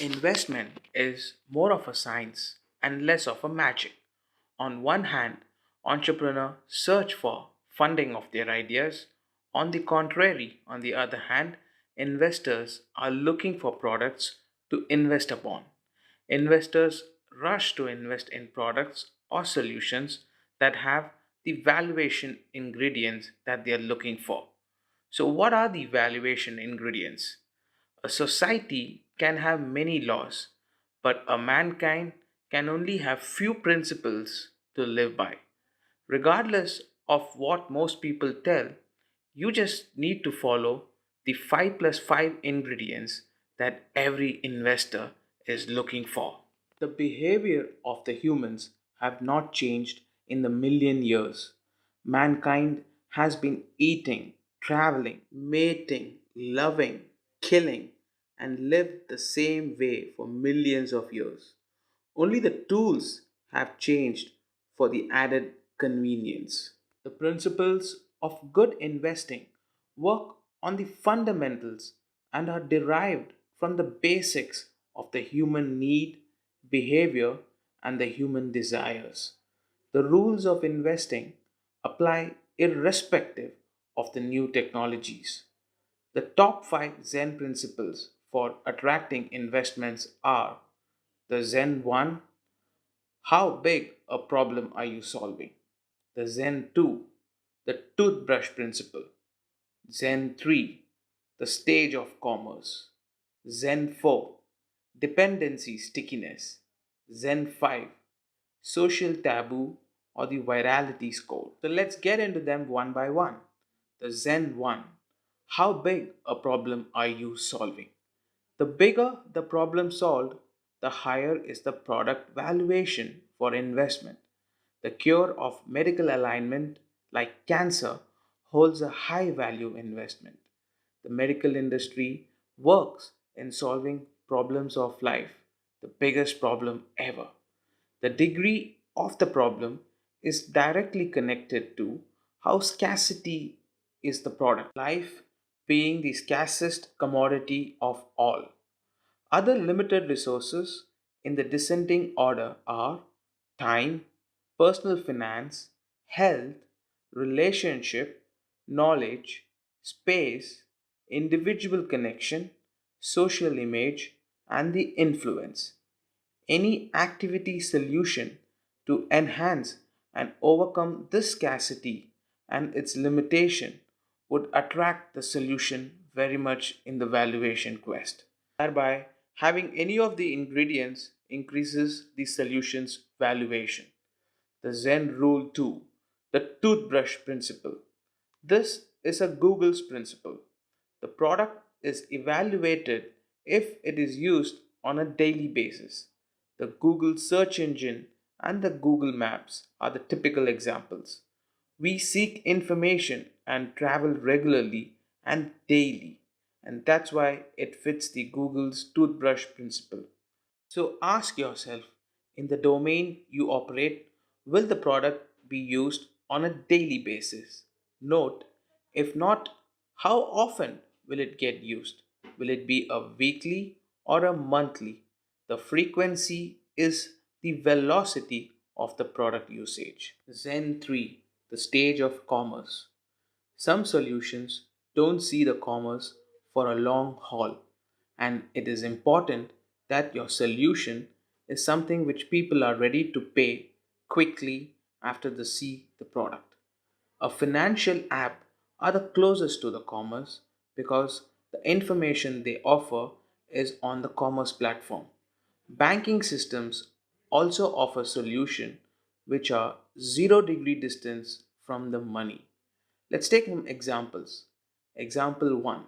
Investment is more of a science and less of a magic. On one hand, entrepreneurs search for funding of their ideas. On the contrary, on the other hand, investors are looking for products to invest upon. Investors rush to invest in products or solutions that have the valuation ingredients that they are looking for. So, what are the valuation ingredients? A society can have many laws, but a mankind can only have few principles to live by. Regardless of what most people tell, you just need to follow the 5 plus 5 ingredients that every investor is looking for. The behavior of the humans have not changed in the million years. Mankind has been eating, traveling, mating, loving, killing, and lived the same way for millions of years. Only the tools have changed for the added convenience. The principles of good investing work on the fundamentals and are derived from the basics of the human need, behavior, and the human desires. The rules of investing apply irrespective of the new technologies. The top 5 Zen principles for attracting investments are the Zen 1, how big a problem are you solving? The Zen 2, the toothbrush principle. Zen 3, the stage of commerce. Zen 4, dependency stickiness. Zen 5, social taboo or the virality score. So let's get into them one by one. The Zen 1, how big a problem are you solving? The bigger the problem solved, the higher is the product valuation for investment. The cure of medical alignment, like cancer, holds a high value investment. The medical industry works in solving problems of life, the biggest problem ever. The degree of the problem is directly connected to how scarcity is the product, life being the scarcest commodity of all. Other limited resources in the descending order are time, personal finance, health, relationship, knowledge, space, individual connection, social image, and the influence. Any activity solution to enhance and overcome this scarcity and its limitation would attract the solution very much in the valuation quest. Thereby, having any of the ingredients increases the solution's valuation. The Zen Rule 2, the toothbrush principle. This is a Google's principle. The product is evaluated if it is used on a daily basis. The Google search engine and the Google Maps are the typical examples. We seek information and travel regularly and daily, and that's why it fits the Google's toothbrush principle. So ask yourself, in the domain you operate, will the product be used on a daily basis? Note, if not, how often will it get used? Will it be a weekly or a monthly? The frequency is the velocity of the product usage. Zen 3, the stage of commerce. Some solutions don't see the commerce for a long haul, and it is important that your solution is something which people are ready to pay quickly after they see the product. A financial app are the closest to the commerce because the information they offer is on the commerce platform. Banking systems also offer solutions which are 0 degree distance from the money. Let's take some examples. Example 1.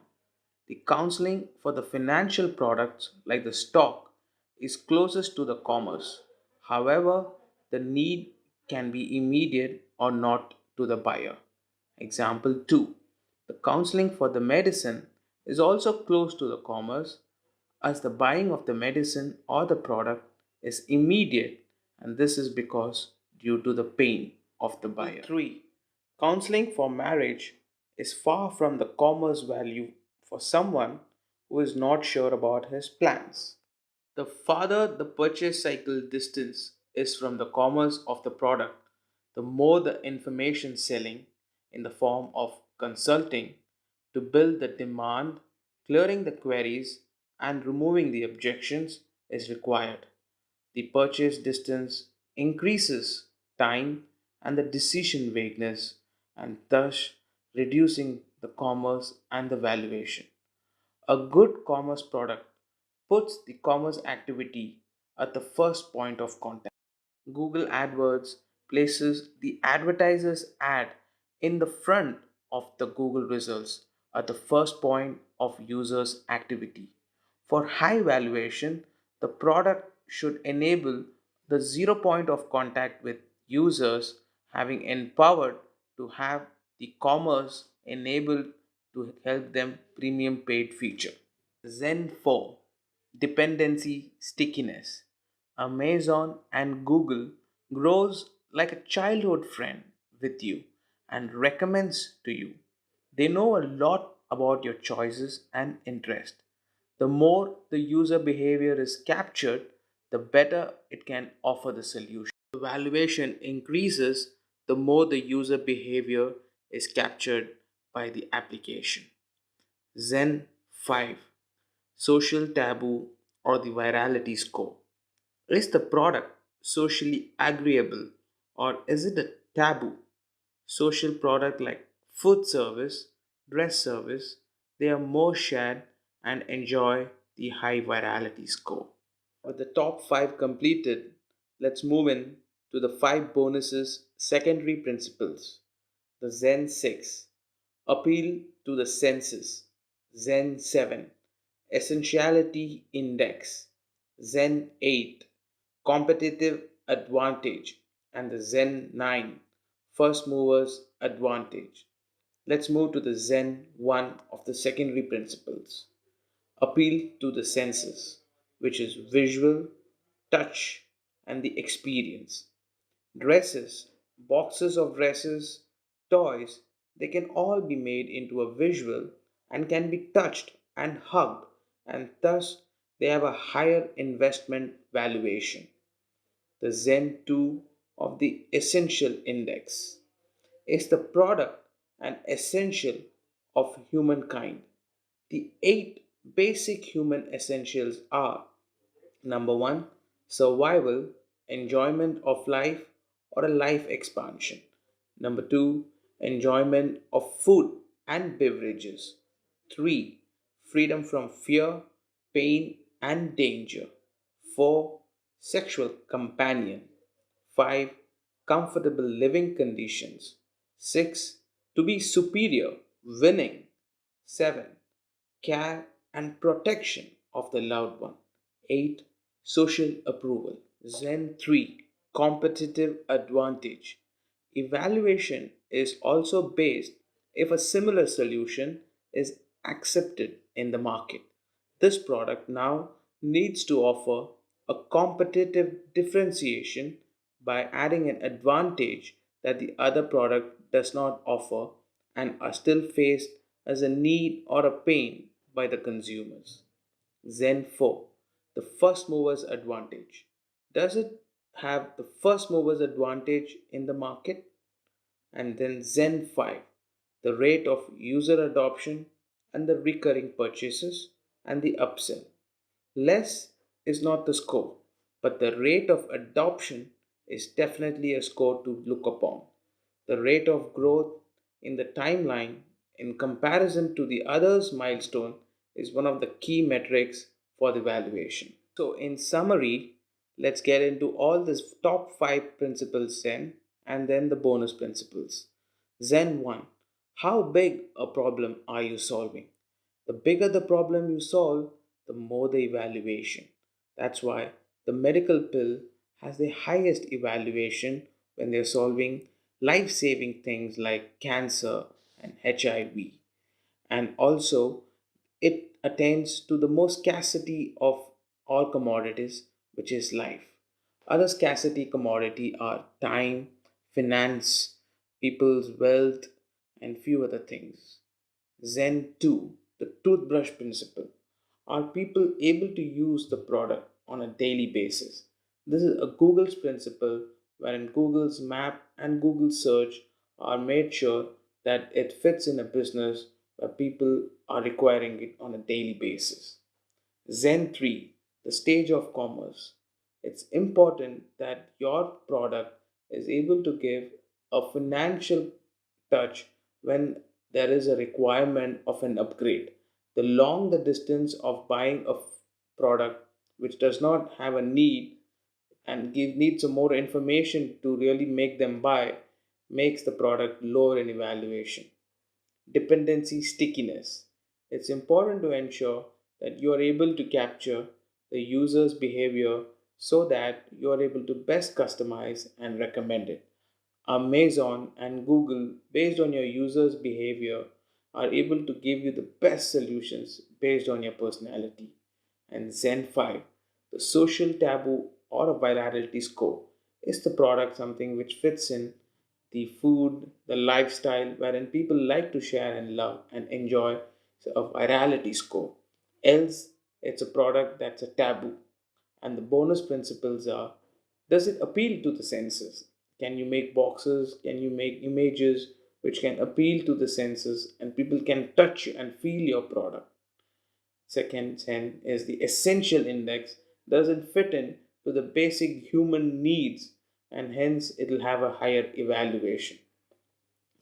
The counseling for the financial products like the stock is closest to the commerce. However, the need can be immediate or not to the buyer. Example 2. The counseling for the medicine is also close to the commerce as the buying of the medicine or the product is immediate, and this is because due to the pain of the buyer. 3. Counseling for marriage is far from the commerce value for someone who is not sure about his plans. The farther the purchase cycle distance is from the commerce of the product, the more the information selling in the form of consulting to build the demand, clearing the queries, and removing the objections is required. The purchase distance increases time and the decision vagueness, and thus reducing the commerce and the valuation. A good commerce product puts the commerce activity at the first point of contact. Google AdWords places the advertiser's ad in the front of the Google results at the first point of users' activity. For high valuation, the product should enable the zero point of contact with users, having empowered to have the commerce enabled to help them premium paid feature. Zen 4, dependency stickiness. Amazon and Google grows like a childhood friend with you and recommends to you. They know a lot about your choices and interest. The more the user behavior is captured, the better it can offer the solution. The valuation increases the more the user behavior is captured by the application. Zen 5, social taboo or the virality score. Is the product socially agreeable or is it a taboo? Social product like food service, dress service, they are more shared and enjoy the high virality score. With the top 5 completed, let's move in to the 5 bonuses secondary principles. The Zen 6, appeal to the senses. Zen 7, essentiality index. Zen 8, competitive advantage. And the Zen 9, first movers advantage. Let's move to the Zen 1 of the secondary principles. Appeal to the senses, which is visual, touch, and the experience. Dresses, boxes of dresses, toys, they can all be made into a visual and can be touched and hugged, and thus they have a higher investment valuation. The Zen 2 of the essential index is the product and essential of humankind. The 8 basic human essentials are: number 1, survival, enjoyment of life, or a life expansion. Number 2, enjoyment of food and beverages. 3, freedom from fear, pain, and danger. 4, sexual companion. 5, comfortable living conditions. 6, to be superior, winning. 7, care and protection of the loved one. 8, social approval. Zen 3, competitive advantage. Evaluation is also based if a similar solution is accepted in the market. This product now needs to offer a competitive differentiation by adding an advantage that the other product does not offer and are still faced as a need or a pain by the consumers. Zen 4, the first movers advantage. Does it have the first movers advantage in the market? And then Zen 5, the rate of user adoption and the recurring purchases and the upsell. Less is not the score, but the rate of adoption is definitely a score to look upon. The rate of growth in the timeline in comparison to the others milestone is one of the key metrics for the valuation. So in summary, let's get into all these top 5 principles Zen and then the bonus principles. Zen 1, how big a problem are you solving? The bigger the problem you solve, the more the evaluation. That's why the medical pill has the highest evaluation when they're solving life saving things like cancer and HIV. And also, it attains to the most scarcity of all commodities, which is life. Other scarcity commodity are time, finance, people's wealth, and few other things. Zen 2, the toothbrush principle. Are people able to use the product on a daily basis. This is a Google's principle wherein Google's map and Google search are made sure that it fits in a business where people are requiring it on a daily basis. Zen 3, the stage of commerce. It's important that your product is able to give a financial touch when there is a requirement of an upgrade. The long the distance of buying a product which does not have a need and needs some more information to really make them buy makes the product lower in evaluation. Dependency stickiness. It's important to ensure that you are able to capture the user's behavior so that you are able to best customize and recommend it. Amazon and Google, based on your users' behavior, are able to give you the best solutions based on your personality. And Zen 5, the social taboo or a virality score. Is the product something which fits in the food, the lifestyle, wherein people like to share and love and enjoy a virality score? Else, it's a product that's a taboo. And the bonus principles are: does it appeal to the senses? Can you make boxes? Can you make images which can appeal to the senses and people can touch and feel your product? Second 10 is the essential index. Does it fit in to the basic human needs and hence it will have a higher evaluation?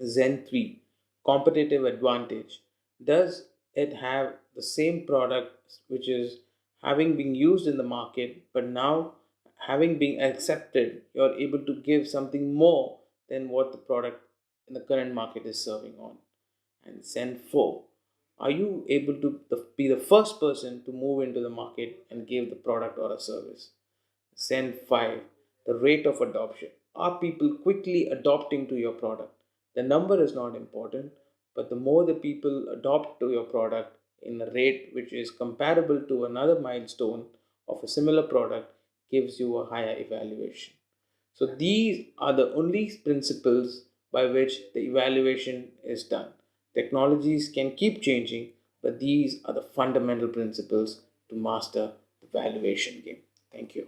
Zen 3, competitive advantage. Does it have the same product which is having been used in the market, but now having been accepted, you're able to give something more than what the product in the current market is serving on? And Zen 4, are you able to be the first person to move into the market and give the product or a service? Zen 5, the rate of adoption. Are people quickly adopting to your product? The number is not important, but the more the people adopt to your product in a rate which is comparable to another milestone of a similar product gives you a higher evaluation. So these are the only principles by which the evaluation is done. Technologies can keep changing, but these are the fundamental principles to master the valuation game. Thank you.